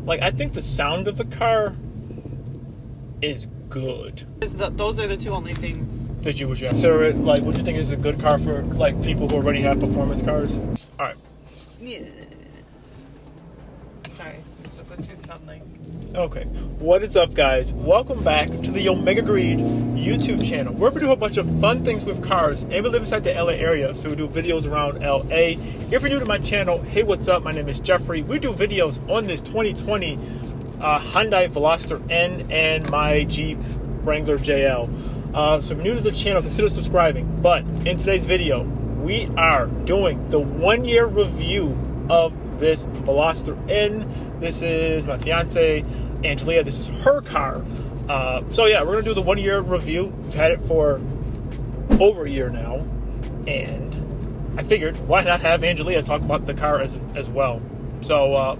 Like, I think the sound of the car is good. Those are the two only things. Would you consider it, like, would you think this is a good car for, like, people who already have performance cars? All right. Yeah. Sorry, it's just what you sound like. Okay. What is up, guys? Welcome back to the Omega Greed YouTube channel, where we do a bunch of fun things with cars, and we live inside the LA area, so we do videos around LA. If you're new to my channel, hey, what's up? My name is Jeffrey. We do videos on this 2020 Hyundai Veloster N and my Jeep Wrangler JL. So if you're new to the channel, consider subscribing. But in today's video, we are doing the 1 year review of this Veloster N. This is my fiance, Angelia. This is her car. So yeah, we're gonna do the 1 year review. We've had it for over a year now, and I figured why not have Angelia talk about the car as well. So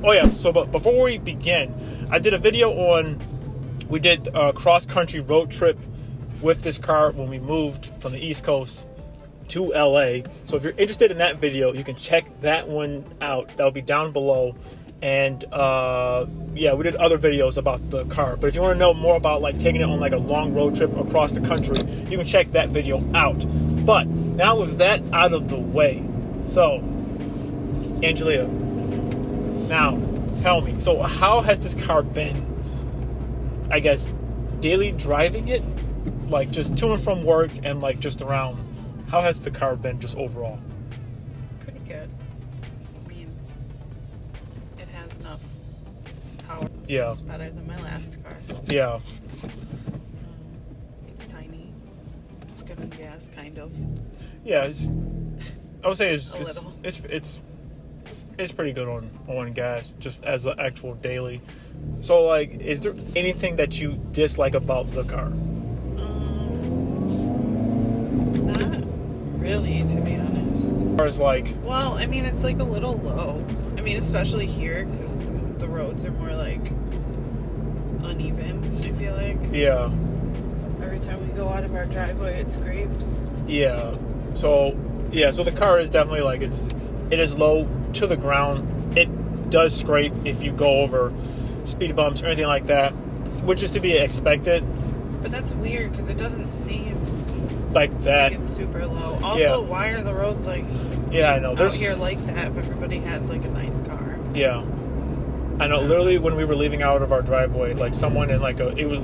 but before we begin, I did a video on, we did a cross-country road trip with this car when we moved from the East Coast to LA. So if you're interested in that video, you can check that one out. That'll be down below. And yeah, we did other videos about the car. But if you want to know more about like taking it on like a long road trip across the country, you can check that video out. But now with that out of the way, so Angelia, now tell me, so how has this car been, I guess, daily driving it? Like just to and from work and like just around. How has the car been just overall? Pretty good. I mean, it has enough power. Yeah. It's better than my last car. Yeah. It's tiny. It's good on gas, kind of. Yeah, I would say it's pretty good on gas, just as an actual daily. So like, is there anything that you dislike about the car? Not really, to be honest. As far as like, well, I mean, it's like a little low. I mean, especially here, because the roads are more like uneven, I feel like. Yeah. Every time we go out of our driveway, it scrapes. Yeah. So the car is definitely like, it is low to the ground. It does scrape if you go over speed bumps or anything like that, which is to be expected. But that's weird because it doesn't seem like that. Like it's super low. Also, yeah. Why are the roads like? Yeah, I know. Out here like that, but everybody has like a nice car. Yeah. I know. Literally, when we were leaving out of our driveway, like someone in like it was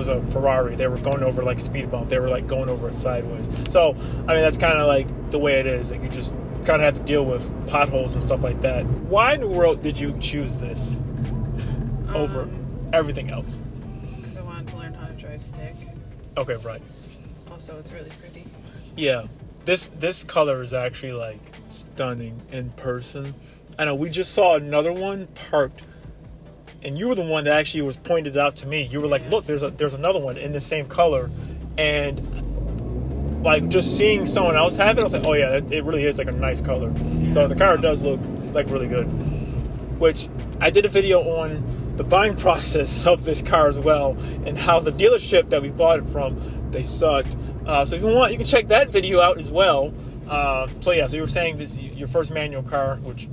a Ferrari. They were going over like a speed bump. They were like going over it sideways. So I mean, that's kind of like the way it is. Like you just kind of have to deal with potholes and stuff like that. Why in the world did you choose this over everything else? Because I wanted to learn how to drive stick. Okay, right. Also, it's really pretty. Yeah, this color is actually like stunning in person. I know we just saw another one parked, and you were the one that actually was pointed out to me. You were like, "Look, there's another one in the same color," and like just seeing someone else have it, I was like, "Oh yeah, it really is like a nice color." Yeah. So the car does look like really good. Which I did a video on the buying process of this car as well, and how the dealership that we bought it from, they sucked. So if you want, you can check that video out as well. So yeah, so you were saying this your first manual car, which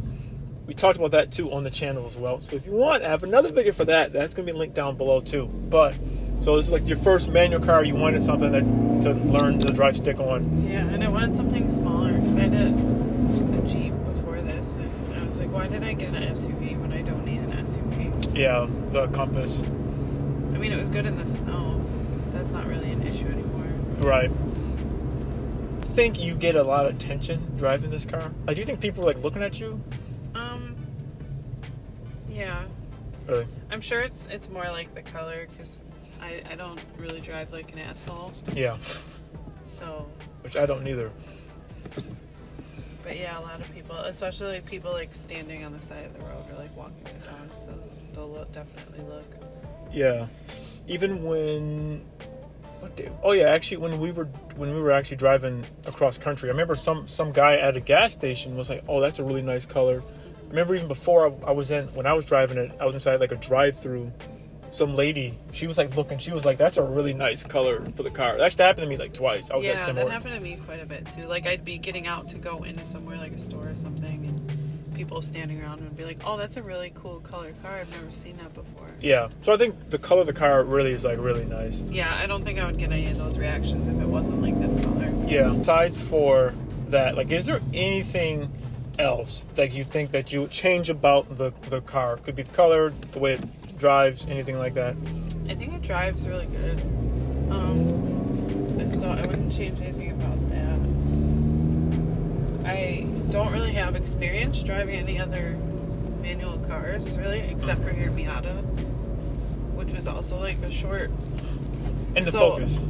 we talked about that too on the channel as well. So if you want, I have another video for that. That's gonna be linked down below too. But so this is like your first manual car. You wanted something to learn to drive stick on. Yeah, and I wanted something smaller because I did a Jeep before this, and I was like, why did I get an SUV when I don't need an SUV? Yeah, the Compass. I mean, it was good in the snow. That's not really an issue anymore. Right. I think you get a lot of attention driving this car. Like, do you think people are like looking at you? Yeah. Really? I'm sure it's more like the color because I don't really drive like an asshole. Yeah. So. Which I don't either. But yeah, a lot of people, especially like people like standing on the side of the road or like walking their dogs, so they'll definitely look. Yeah. Even when. Oh yeah, actually when we were actually driving across country, I remember some guy at a gas station was like, "Oh, that's a really nice color." I remember even before when I was driving it, I was inside like a drive-through. Some lady, she was like looking, she was like, "That's a really nice color for the car." That actually happened to me like twice. I was at Tim Hortons. That happened to me quite a bit too. Like I'd be getting out to go into somewhere like a store or something, and people standing around would be like, "Oh, that's a really cool color car. I've never seen that before." Yeah. So I think the color of the car really is like really nice. Yeah, I don't think I would get any of those reactions if it wasn't like this color. Yeah. Besides for that, like, is there anything else that you think that you would change about the car? Could be the color, the way it drives, anything like that. I think it drives really good. So I wouldn't change anything about that. I don't really have experience driving any other manual cars, really, except for your Miata, which was also like a short. And the Focus.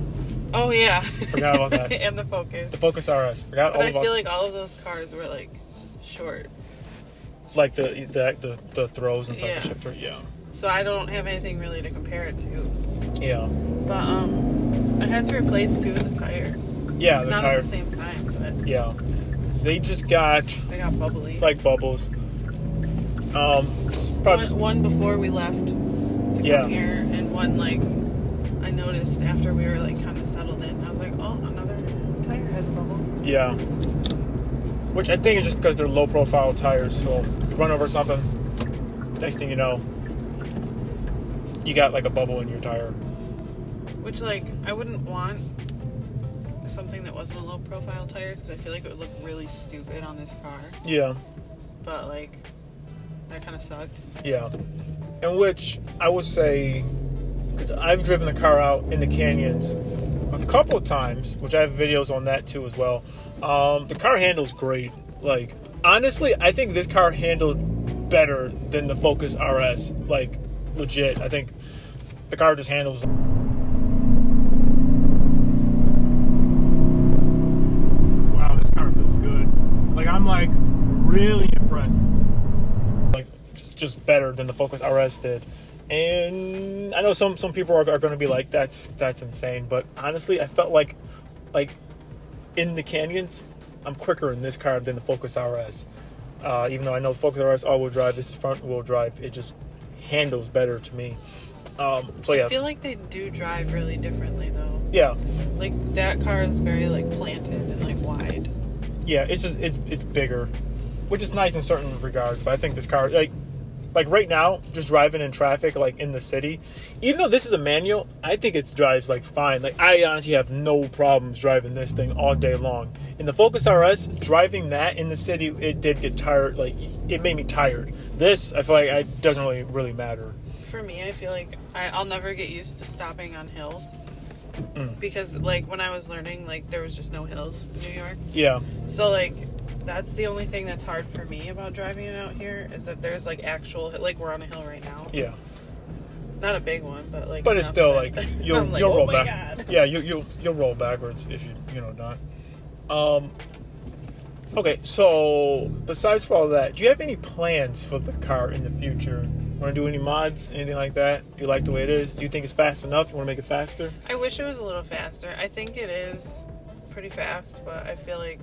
Oh yeah. Forgot about that. And the Focus. The Focus RS. Forgot but all I about. feel like all of those cars were like short. Like the throws inside Yeah. the shifter. Yeah. So I don't have anything really to compare it to. Yeah. But I had to replace 2 of the tires. Yeah, the Not tires. at the same time, but Yeah. They just got they got bubbly. like bubbles. Probably just, One before we left to Yeah. come here, and one like I noticed after we were like kind of settled in. I was like, oh, another tire has a bubble. yeah. Which I think is just because they're low profile tires. So you run over something, next thing you know, you got like a bubble in your tire. Which like I wouldn't want something that wasn't a low profile tire because I feel like it would look really stupid on this car. Yeah. But like that kind of sucked. Yeah. And which I would say, because I've driven the car out in the canyons a couple of times, which I have videos on that too as well. The car handles great. Like, honestly, I think this car handled better than the Focus RS. Like, legit. I think the car just handles. Wow, this car feels good. Like, I'm like really impressed. Like, just better than the Focus RS did. And I know some people are going to be like, that's insane. But honestly, I felt like in the canyons, I'm quicker in this car than the Focus RS. Even though I know the Focus RS all-wheel drive, this is front-wheel drive. It just handles better to me. So yeah. I feel like they do drive really differently though. Yeah. Like that car is very like planted and like wide. Yeah, it's just it's bigger, which is nice in certain regards. But I think this car, like right now, just driving in traffic, like in the city, even though this is a manual, I think it drives like fine. Like I honestly have no problems driving this thing all day long. In the Focus RS, driving that in the city, it did get tired. Like it made me tired. This, I feel like it doesn't really matter. For me, I feel like I'll never get used to stopping on hills. Because like when I was learning, like there was just no hills in New York. Yeah. So like that's the only thing that's hard for me about driving it out here is that there's like actual, like we're on a hill right now. Yeah. Not a big one, but like. But it's still that- like you'll I'm like, roll oh my back. God. Yeah, you'll roll backwards if you know not. Okay, so besides for all that, do you have any plans for the car in the future? Want to do any mods, anything like that? You like the way it is? Do you think it's fast enough? You want to make it faster? I wish it was a little faster. I think it is pretty fast, but I feel like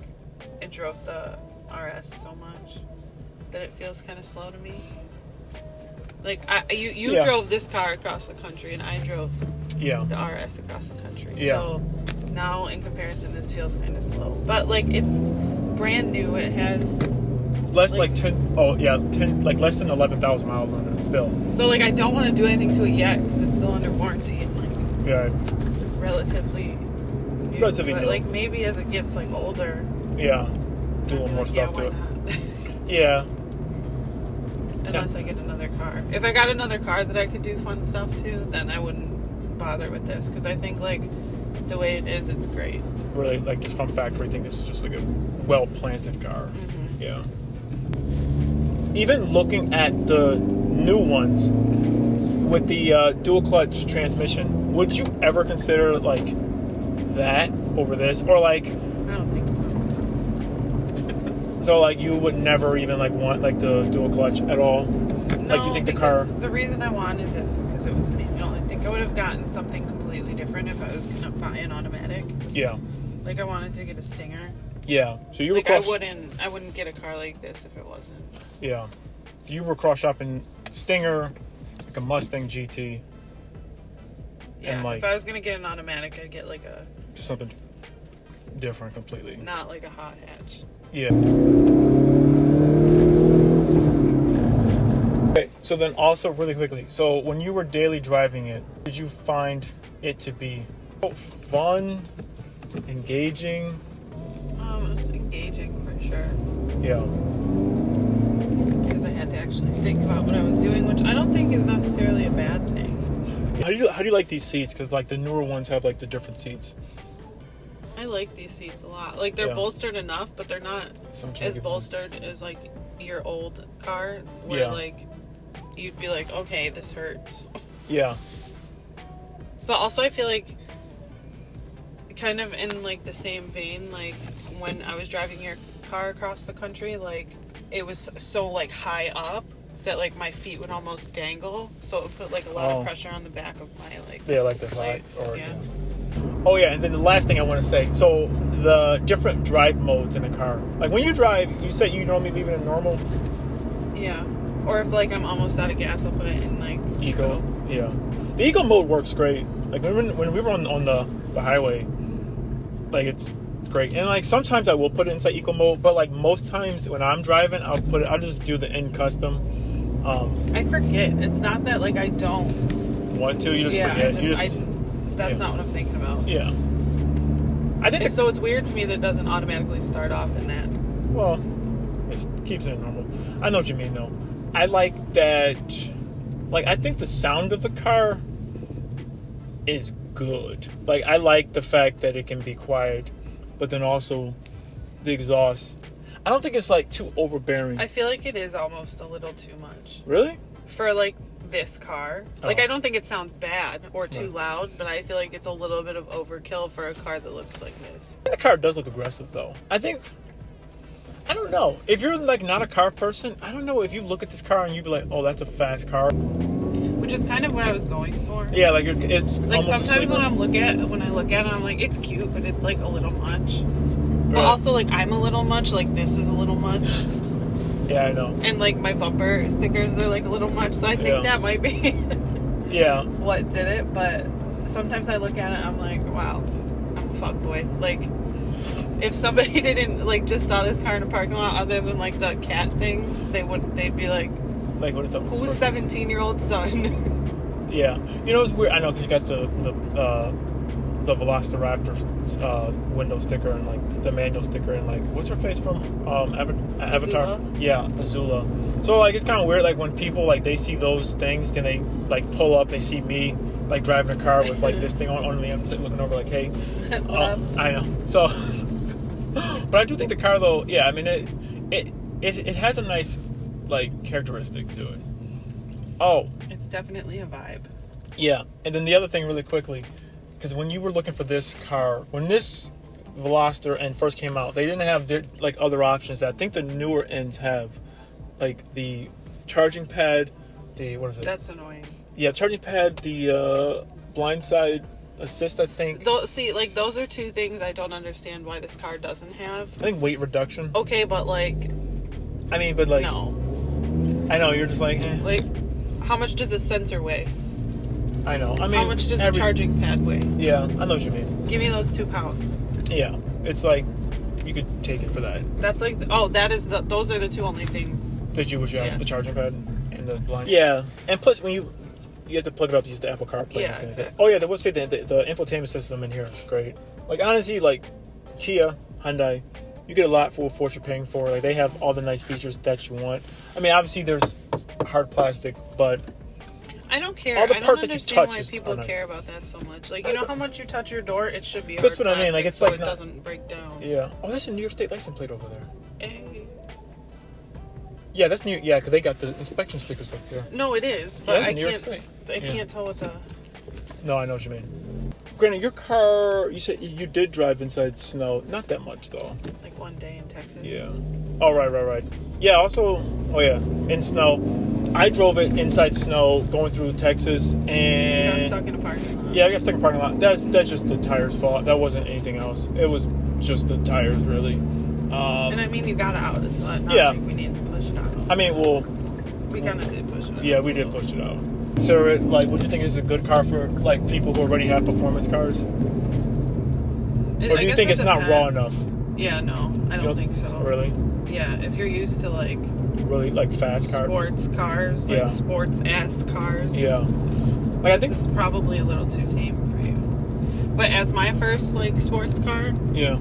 it drove the RS so much that it feels kind of slow to me. Like you Yeah. drove this car across the country, and I drove Yeah. the RS across the country. Yeah. So now, in comparison, this feels kind of slow. But like it's brand new. It has Less like 10. Oh yeah, 10. Like less than 11,000 miles on it still. so like I don't want to do anything to it yet because it's still under warranty and like Yeah. relatively new. Relatively but new. like maybe as it gets like older, Yeah. Do a little more like, stuff yeah, to it. why not? Yeah. Unless I get another car. If I got another car that I could do fun stuff to, then I wouldn't bother with this because I think like the way it is, it's great. Really, like just from factory, I think this is just like a well-planted car. Mm-hmm. Yeah. Even looking at the new ones with the dual clutch transmission, would you ever consider like that over this, or like? I don't think so. So like you would never even like want like the dual clutch at all? No, Like you think the car? because the reason I wanted this was because it was manual. I think I would have gotten something completely different if I was gonna buy an automatic. Yeah. Like I wanted to get a Stinger. Yeah. So you were Like cross. I wouldn't get a car like this if it wasn't. Yeah. You were cross shopping Stinger, like a Mustang GT, Yeah. and like If I was gonna get an automatic, I'd get like a just something different completely. not like a hot hatch. Yeah. So then also really quickly, so when you were daily driving it, did you find it to be fun, engaging? It was engaging for sure. Yeah. Because I had to actually think about what I was doing, which I don't think is necessarily a bad thing. How do you like these seats? Because like the newer ones have like the different seats. I like these seats a lot. Like they're bolstered enough, but they're not as bolstered as like your old car, where like you'd be like, okay, this hurts. Yeah. But also I feel like kind of in like the same vein, like when I was driving your car across the country, like it was so like high up that like my feet would almost dangle, so it would put like a lot of pressure on the back of my like like the legs. Or, Oh yeah, and then the last thing I want to say, so the different drive modes in the car. Like when you drive, you said you normally leave it in normal? Yeah. Or if like I'm almost out of gas, I'll put it in like Eco. Yeah. The Eco mode works great. Like when we were on the highway, like it's great. And like sometimes I will put it inside Eco mode, but like most times when I'm driving, I'll just do the N custom. I forget. It's not that like I don't want to, you just forget. That's not what I'm thinking about. Yeah. I think so it's weird to me that it doesn't automatically start off in that. Well, it keeps it normal. I know what you mean though. I like that, like I think the sound of the car is good. Like I like the fact that it can be quiet, but then also the exhaust. I don't think it's like too overbearing. I feel like it is almost a little too much. Really? For like this car. Like I don't think it sounds bad or too loud, but I feel like it's a little bit of overkill for a car that looks like this. The car does look aggressive though. I don't know. If you're like not a car person, I don't know if you look at this car and you'd be like, oh, that's a fast car. Which is kind of what I was going for. Yeah, like it's like almost sometimes when I look at it, I'm like, it's cute, but it's like a little much. But also like I'm a little much, like this is a little much. Yeah, I know. And like my bumper stickers are like a little much, so I think that might be what did it. But sometimes I look at it and I'm like, wow, I'm a fuckboy. Like if somebody didn't like just saw this car in a parking lot other than like the cat things, they'd be like what is up? Who's 17-year-old son? Yeah. You know, it's weird. I know because you got the Veloster Raptor window sticker and like the manual sticker and like what's her face from Avatar? Azula? Yeah, Azula. So like it's kind of weird. Like when people like they see those things, then they like pull up. They see me like driving a car with like this thing on me. I'm sitting looking over like, hey, I know. So, but I do think the car though. Yeah, I mean it has a nice like characteristic to it. Oh, it's definitely a vibe. Yeah, and then the other thing really quickly. Because when you were looking for this car, when this Veloster N first came out, they didn't have like other options that I think the newer N's have, like the charging pad, what is it? That's annoying. Yeah, the charging pad, the blindside assist, I think. See, like those are two things I don't understand why this car doesn't have. I think weight reduction. Okay, but like, I mean, but like, no. I know you're just like, like, how much does a sensor weigh? I know. I mean, how much does a charging pad weigh? Yeah, I know what you mean. Give me those 2 pounds. Yeah, it's like you could take it for that. That's like those are the two only things that you would have, the charging pad and the blind. Yeah, and plus when you have to plug it up to use the Apple CarPlay. Yeah, exactly. Oh yeah, they would say the infotainment system in here is great. Like honestly, like Kia, Hyundai, you get a lot for what you're paying for. Like they have all the nice features that you want. I mean, obviously there's hard plastic, but I don't care. All the I parts don't that you understand touch why people care about that so much. Like, you know how much you touch your door? It should be hard That's what I mean. Like, it's so like it doesn't break down. Yeah. Oh, that's a New York State license plate over there. Hey. Yeah, that's new. Yeah, because they got the inspection stickers up there. No, it is. But I can't tell what the... No, I know what you mean. Granted, your car, you said you did drive inside snow. Not that much, though. Like one day in Texas. Yeah. Oh, right. Yeah, also, in snow. I drove it inside snow going through Texas, and... You got stuck in a parking lot. Yeah, I got stuck in a parking lot. That's just the tires' fault. That wasn't anything else. It was just the tires, really. And I mean, you got out. It's not like we need to push it out. I mean, well... We kind of did push it out. Yeah, we did push it out. So, like, would you think this is a good car for, like, people who already have performance cars? Or do you think it's not raw enough? Yeah, no. I don't think so. Really? Yeah, if you're used to, like... really like fast cars. Sports cars, like Yeah. sports ass cars. Yeah. Like I think This is probably a little too tame for you. But as my first like sports car, yeah.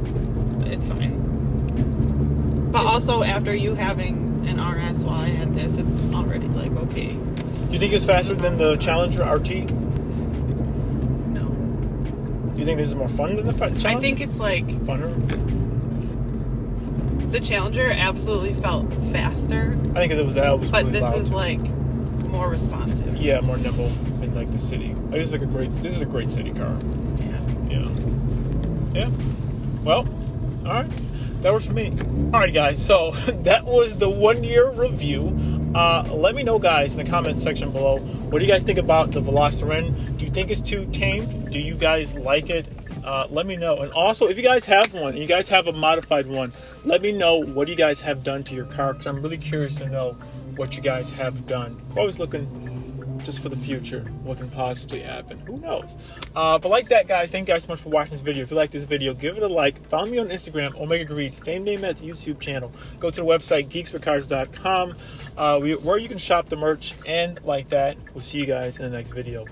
it's fine. But also after you having an RS while I had this, it's already like okay. Do you think it's faster than the Challenger RT? No. Do you think this is more fun than the Challenger? I think it's like Funner. the Challenger absolutely felt faster, I think it was that. Was but really this loud is too. like more responsive. Yeah, more nimble in like the city. Like, this is a great city car. Yeah. Yeah. Well, all right. That works for me. All right, guys. So that was the 1 year review. Let me know, guys, in the comment section below. What do you guys think about the Veloster N? Do you think it's too tame? Do you guys like it? Let me know. And also, if you guys have one, and you guys have a modified one, let me know what you guys have done to your car, because I'm really curious to know what you guys have done. We're always looking just for the future, what can possibly happen. Who knows? But like that, guys, thank you guys so much for watching this video. If you like this video, give it a like. Follow me on Instagram, OmegaGreed, same name as the YouTube channel. Go to the website, geeksforcars.com, where you can shop the merch and like that. We'll see you guys in the next video.